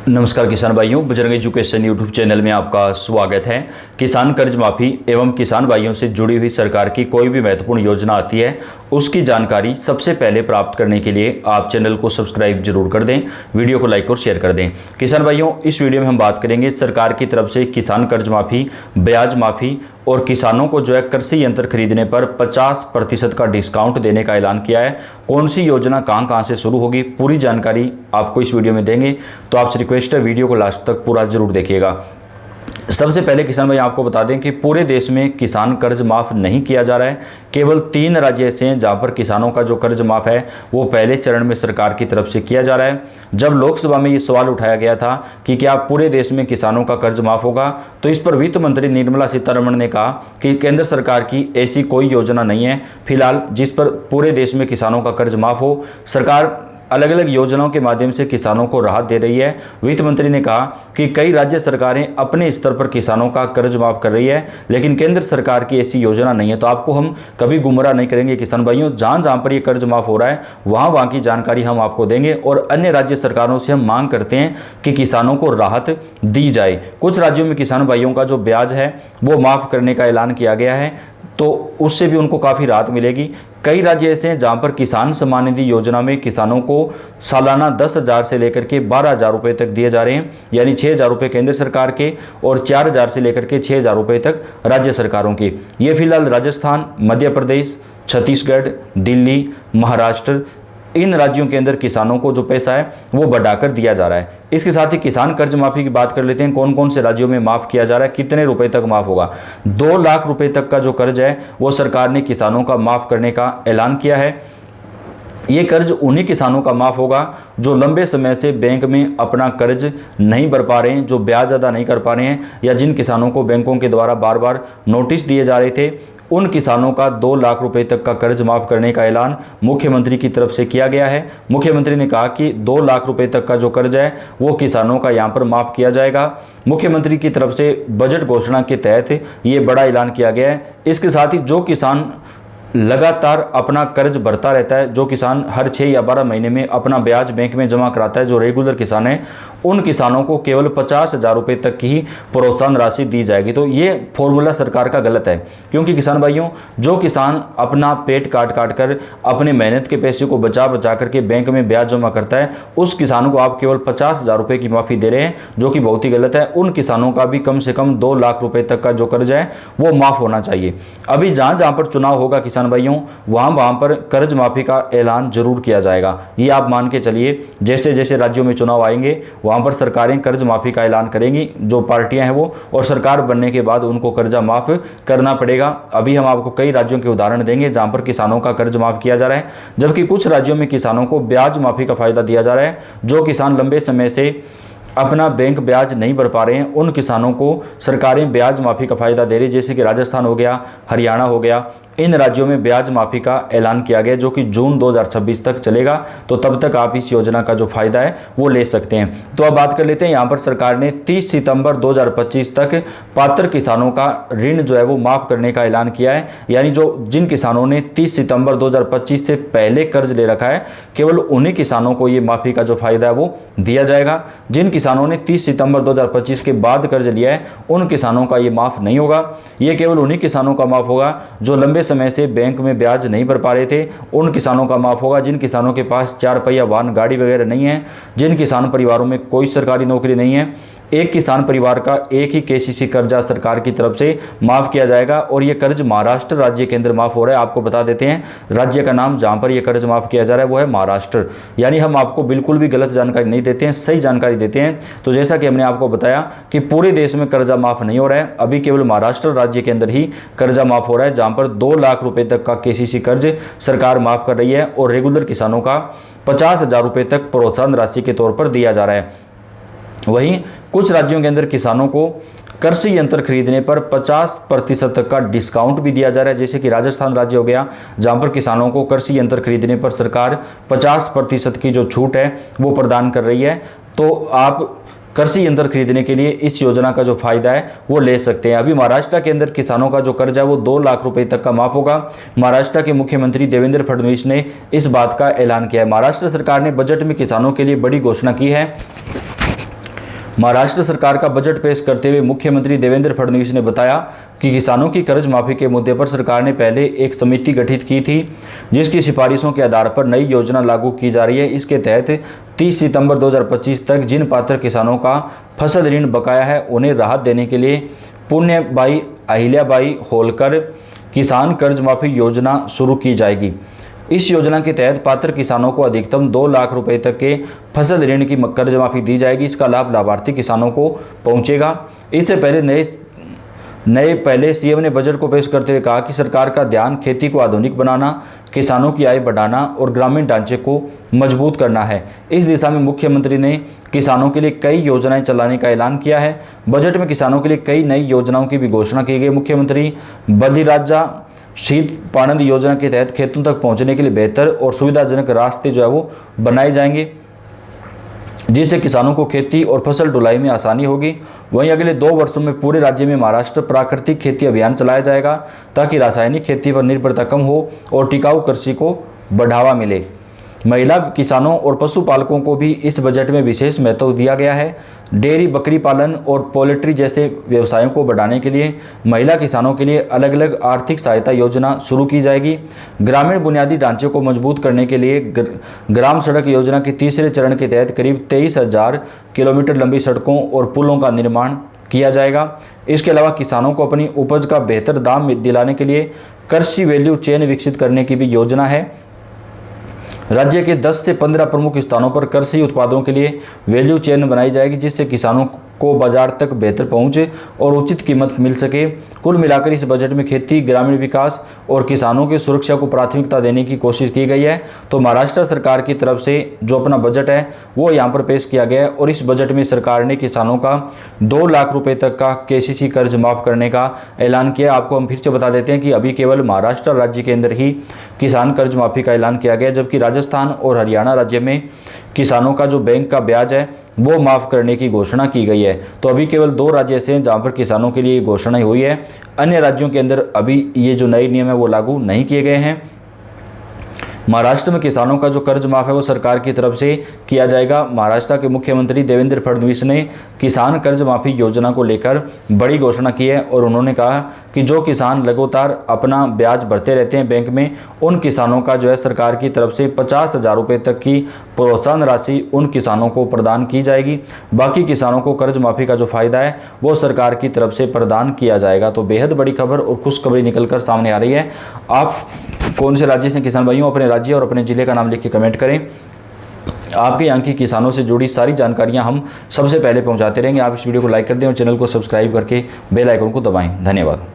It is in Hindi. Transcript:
नमस्कार किसान भाइयों, बजरंग एजुकेशन यूट्यूब चैनल में आपका स्वागत है। किसान कर्ज माफ़ी एवं किसान भाइयों से जुड़ी हुई सरकार की कोई भी महत्वपूर्ण योजना आती है उसकी जानकारी सबसे पहले प्राप्त करने के लिए आप चैनल को सब्सक्राइब जरूर कर दें, वीडियो को लाइक और शेयर कर दें। किसान भाइयों, इस वीडियो में हम बात करेंगे सरकार की तरफ से किसान कर्ज माफ़ी, ब्याज माफ़ी और किसानों को जो है कृषि यंत्र खरीदने पर 50% का डिस्काउंट देने का ऐलान किया है। कौन सी योजना कहां से शुरू होगी, पूरी जानकारी आपको इस वीडियो में देंगे, तो आपसे रिक्वेस्ट है वीडियो को लास्ट तक पूरा जरूर देखिएगा। सबसे पहले किसान भाई आपको बता दें कि पूरे देश में किसान कर्ज माफ़ नहीं किया जा रहा है। केवल 3 राज्य ऐसे हैं जहां पर किसानों का जो कर्ज माफ़ है वो पहले चरण में सरकार की तरफ से किया जा रहा है। जब लोकसभा में ये सवाल उठाया गया था कि क्या पूरे देश में किसानों का कर्ज माफ़ होगा, तो इस पर वित्त मंत्री निर्मला सीतारमण ने कहा कि केंद्र सरकार की ऐसी कोई योजना नहीं है फिलहाल जिस पर पूरे देश में किसानों का कर्ज माफ़ हो। सरकार अलग अलग योजनाओं के माध्यम से किसानों को राहत दे रही है। वित्त मंत्री ने कहा कि कई राज्य सरकारें अपने स्तर पर किसानों का कर्ज माफ कर रही है, लेकिन केंद्र सरकार की ऐसी योजना नहीं है। तो आपको हम कभी गुमराह नहीं करेंगे किसान भाइयों, जहां जहां पर ये कर्ज माफ हो रहा है वहां की जानकारी हम आपको देंगे और अन्य राज्य सरकारों से हम मांग करते हैं कि किसानों को राहत दी जाए। कुछ राज्यों में किसान भाइयों का जो ब्याज है वो माफ करने का ऐलान किया गया है, तो उससे भी उनको काफ़ी राहत मिलेगी। कई राज्य ऐसे हैं जहां पर किसान सम्मान निधि योजना में किसानों को सालाना 10,000 से लेकर के 12,000 रुपये तक दिए जा रहे हैं, यानी 6,000 रुपये केंद्र सरकार के और 4,000 से लेकर के 6,000 रुपये तक राज्य सरकारों के। ये फिलहाल राजस्थान, मध्य प्रदेश, छत्तीसगढ़, दिल्ली, महाराष्ट्र, इन राज्यों के अंदर किसानों को जो पैसा है वो बढ़ाकर दिया जा रहा है। इसके साथ ही किसान कर्ज माफी की बात कर लेते हैं। कौन कौन से राज्यों में माफ किया जा रहा है, कितने रुपए तक माफ होगा। 2 लाख रुपए तक का जो कर्ज है वो सरकार ने किसानों का माफ करने का ऐलान किया है। ये कर्ज उन्हीं किसानों का माफ होगा जो लंबे समय से बैंक में अपना कर्ज नहीं भर पा रहे हैं, जो ब्याज अदा नहीं कर पा रहे हैं, या जिन किसानों को बैंकों के द्वारा बार बार नोटिस दिए जा रहे थे, उन किसानों का 2 लाख रुपए तक का कर्ज माफ करने का ऐलान मुख्यमंत्री की तरफ से किया गया है। मुख्यमंत्री ने कहा कि 2 लाख रुपए तक का जो कर्ज है वो किसानों का यहाँ पर माफ किया जाएगा। मुख्यमंत्री की तरफ से बजट घोषणा के तहत ये बड़ा ऐलान किया गया है। इसके साथ ही जो किसान लगातार अपना कर्ज भरता रहता है, जो किसान हर 6 या 12 महीने में अपना ब्याज बैंक में जमा कराता है, जो रेगुलर किसान है, उन किसानों को केवल 50,000 रुपये तक की ही प्रोत्साहन राशि दी जाएगी। तो ये फॉर्मूला सरकार का गलत है, क्योंकि किसान भाइयों, जो किसान अपना पेट काट कर अपने मेहनत के पैसे को बचा करके बैंक में ब्याज जमा करता है, उस किसानों को आप केवल 50,000 रुपये की माफ़ी दे रहे हैं, जो कि बहुत ही गलत है। उन किसानों का भी कम से कम 2 लाख रुपये तक का जो कर्ज है वो माफ़ होना चाहिए। अभी जहाँ पर चुनाव होगा किसान भाइयों, वहाँ पर कर्ज माफ़ी का ऐलान जरूर किया जाएगा। ये आप मान के चलिए, जैसे जैसे राज्यों में चुनाव आएंगे वहाँ पर सरकारें कर्ज माफ़ी का ऐलान करेंगी, जो पार्टियां हैं वो, और सरकार बनने के बाद उनको कर्जा माफ़ करना पड़ेगा। अभी हम आपको कई राज्यों के उदाहरण देंगे जहाँ पर किसानों का कर्ज माफ़ किया जा रहा है, जबकि कुछ राज्यों में किसानों को ब्याज माफ़ी का फायदा दिया जा रहा है। जो किसान लंबे समय से अपना बैंक ब्याज नहीं भर पा रहे हैं, उन किसानों को सरकारें ब्याज माफ़ी का फायदा दे रही है, जैसे कि राजस्थान हो गया, हरियाणा हो गया। इन राज्यों में ब्याज माफ़ी का ऐलान किया गया, जो कि जून 2026 तक चलेगा। तो तब तक आप इस योजना का जो फायदा है वो ले सकते हैं। तो अब बात कर लेते हैं, यहाँ पर सरकार ने 30 सितंबर 2025 तक पात्र किसानों का ऋण जो है वो माफ़ करने का ऐलान किया है। यानी जिन किसानों ने 30 सितंबर 2025 से पहले कर्ज ले रखा है, केवल उन्हीं किसानों को ये माफ़ी का जो फायदा है वो दिया जाएगा। जिन किसानों ने 30 सितंबर 2025 के बाद कर्ज लिया है, उन किसानों का ये माफ़ नहीं होगा। ये केवल उन्हीं किसानों का माफ़ होगा जो लंबे समय से बैंक में ब्याज नहीं भर पा रहे थे, उन किसानों का माफ होगा। जिन किसानों के पास 4 पहिया वाहन, गाड़ी वगैरह नहीं है, जिन किसान परिवारों में कोई सरकारी नौकरी नहीं है, एक किसान परिवार का एक ही केसीसी कर्जा सरकार की तरफ से माफ किया जाएगा। और ये कर्ज महाराष्ट्र राज्य के अंदर माफ हो रहा है। आपको बता देते हैं राज्य का नाम जहां पर यह कर्ज माफ किया जा रहा है वो है महाराष्ट्र। यानी हम आपको बिल्कुल भी गलत जानकारी नहीं देते हैं, सही जानकारी देते हैं। तो जैसा कि हमने आपको बताया कि पूरे देश में कर्जा माफ नहीं हो रहा है, अभी केवल महाराष्ट्र राज्य के अंदर ही कर्जा माफ हो रहा है, जहां पर 2 लाख रुपए तक का केसीसी कर्ज सरकार माफ कर रही है और रेगुलर किसानों का 50,000 रुपये तक प्रोत्साहन राशि के तौर पर दिया जा रहा है। वहीं कुछ राज्यों के अंदर किसानों को कृषि यंत्र खरीदने पर 50% तक का डिस्काउंट भी दिया जा रहा है, जैसे कि राजस्थान राज्य हो गया, जहां पर किसानों को कृषि यंत्र खरीदने पर सरकार 50% की जो छूट है वो प्रदान कर रही है। तो आप कृषि यंत्र खरीदने के लिए इस योजना का जो फायदा है वो ले सकते हैं। अभी महाराष्ट्र के अंदर किसानों का जो कर्ज है वो 2 लाख रुपए तक का माफ होगा। महाराष्ट्र के मुख्यमंत्री देवेंद्र फडणवीस ने इस बात का ऐलान किया है। महाराष्ट्र सरकार ने बजट में किसानों के लिए बड़ी घोषणा की है। महाराष्ट्र सरकार का बजट पेश करते हुए मुख्यमंत्री देवेंद्र फडणवीस ने बताया कि किसानों की कर्ज माफी के मुद्दे पर सरकार ने पहले एक समिति गठित की थी, जिसकी सिफारिशों के आधार पर नई योजना लागू की जा रही है। इसके तहत 30 सितंबर 2025 तक जिन पात्र किसानों का फसल ऋण बकाया है, उन्हें राहत देने के लिए पुण्यबाई अहिल्याबाई होलकर किसान कर्ज माफी योजना शुरू की जाएगी। इस योजना के तहत पात्र किसानों को अधिकतम 2 लाख रुपए तक के फसल ऋण की कर्ज माफी दी जाएगी। इसका लाभ लाभार्थी किसानों को पहुंचेगा। इससे पहले सीएम ने बजट को पेश करते हुए कहा कि सरकार का ध्यान खेती को आधुनिक बनाना, किसानों की आय बढ़ाना और ग्रामीण ढांचे को मजबूत करना है। इस दिशा में मुख्यमंत्री ने किसानों के लिए कई योजनाएं चलाने का ऐलान किया है। बजट में किसानों के लिए कई नई योजनाओं की भी घोषणा की गई। मुख्यमंत्री बलिराजा शीत पानंद योजना के तहत खेतों तक पहुंचने के लिए बेहतर और सुविधाजनक रास्ते जो है वो बनाए जाएंगे, जिससे किसानों को खेती और फसल ढुलाई में आसानी होगी। वहीं अगले 2 वर्षों में पूरे राज्य में महाराष्ट्र प्राकृतिक खेती अभियान चलाया जाएगा, ताकि रासायनिक खेती पर निर्भरता कम हो और टिकाऊ कृषि को बढ़ावा मिले। महिला किसानों और पशुपालकों को भी इस बजट में विशेष महत्व दिया गया है। डेयरी, बकरी पालन और पोल्ट्री जैसे व्यवसायों को बढ़ाने के लिए महिला किसानों के लिए अलग अलग आर्थिक सहायता योजना शुरू की जाएगी। ग्रामीण बुनियादी ढांचे को मजबूत करने के लिए ग्राम सड़क योजना के तीसरे चरण के तहत करीब 23,000 किलोमीटर लंबी सड़कों और पुलों का निर्माण किया जाएगा। इसके अलावा किसानों को अपनी उपज का बेहतर दाम दिलाने के लिए कृषि वैल्यू चेन विकसित करने की भी योजना है। राज्य के 10 से 15 प्रमुख स्थानों पर कृषि उत्पादों के लिए वैल्यू चेन बनाई जाएगी, जिससे किसानों को बाजार तक बेहतर पहुंच और उचित कीमत मिल सके। कुल मिलाकर इस बजट में खेती, ग्रामीण विकास और किसानों की सुरक्षा को प्राथमिकता देने की कोशिश की गई है। तो महाराष्ट्र सरकार की तरफ से जो अपना बजट है वो यहाँ पर पेश किया गया है और इस बजट में सरकार ने किसानों का 2 लाख रुपए तक का केसीसी कर्ज माफ करने का ऐलान किया। आपको हम फिर से बता देते हैं कि अभी केवल महाराष्ट्र राज्य के अंदर ही किसान कर्ज माफी का ऐलान किया गया, जबकि राजस्थान और हरियाणा राज्य में किसानों का जो बैंक का ब्याज है वो माफ करने की घोषणा की गई है। तो अभी केवल 2 राज्य ऐसे हैं जहां पर किसानों के लिए घोषणा हुई है। अन्य राज्यों के अंदर अभी ये जो नए नियम है वो लागू नहीं किए गए हैं। महाराष्ट्र में किसानों का जो कर्ज माफ है वो सरकार की तरफ से किया जाएगा। महाराष्ट्र के मुख्यमंत्री देवेंद्र फडणवीस ने किसान कर्ज माफी योजना को लेकर बड़ी घोषणा की है और उन्होंने कहा कि जो किसान लगातार अपना ब्याज भरते रहते हैं बैंक में, उन किसानों का जो है सरकार की तरफ से 50,000 रुपये तक की प्रोत्साहन राशि उन किसानों को प्रदान की जाएगी। बाकी किसानों को कर्ज माफी का जो फायदा है वो सरकार की तरफ से प्रदान किया जाएगा। तो बेहद बड़ी खबर और खुशखबरी निकलकर सामने आ रही है। आप कौन से राज्य से किसान भाइयों, अपने राज्य और अपने जिले का नाम लिख के कमेंट करें। आपके यहाँ की किसानों से जुड़ी सारी जानकारियाँ हम सबसे पहले पहुँचाते रहेंगे। आप इस वीडियो को लाइक कर दें और चैनल को सब्सक्राइब करके बेल आइकन को दबाएं। धन्यवाद।